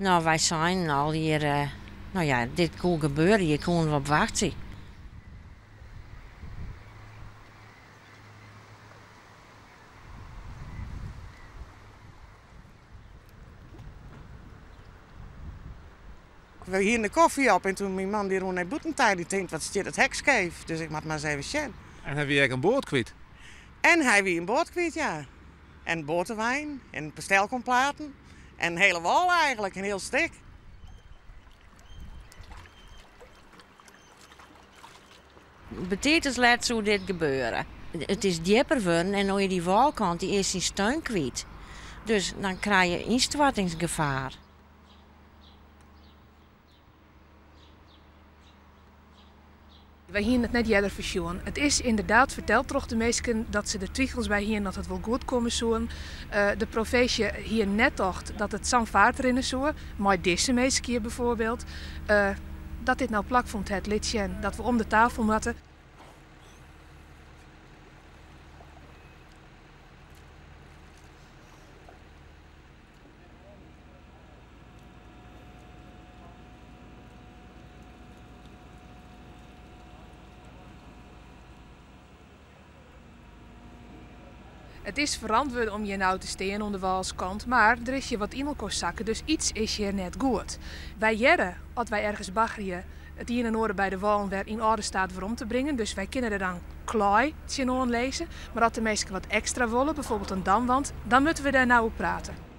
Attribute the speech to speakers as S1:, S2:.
S1: Nou, wij zijn al hier, nou ja, dit kon gebeuren, je kon erop wachten.
S2: We hier de koffie op en toen mijn man die rond naar boetentijd, die denkt, wat zit het hek scheef. Dus ik moet maar eens even zien.
S3: En heb je eigenlijk een boord kwijt?
S2: En hij wie een boord kwijt, ja. En boterwijn, en pastelkomplaten. En hele wal eigenlijk, een heel stuk.
S1: Betekent laat zo dit gebeuren. Het is dieper geworden en nu je die walkant die is zijn steun kwijt. Dus dan krijg je instortingsgevaar.
S4: Wij hier het net eerder versjoen. Het is inderdaad verteld door de mensen dat ze de twijfels bij hier dat het wel goed komen zoen. De provincie hier net dacht dat het zo'n vaart erin zou, maar deze mensen hier bijvoorbeeld, dat dit nou plak vond het liedje en dat we om de tafel moeten. Het is verantwoord om je nou te staan aan de walskant, maar er is je wat in elkaar zakken, dus iets is je net goed. Wij jaren, als wij ergens baggerien, het hier en oren bij de wal weer in orde staat voor om te brengen. Dus wij kunnen er dan klaai lezen. Maar als de mensen wat extra willen, bijvoorbeeld een damwand, dan moeten we daar nou op praten.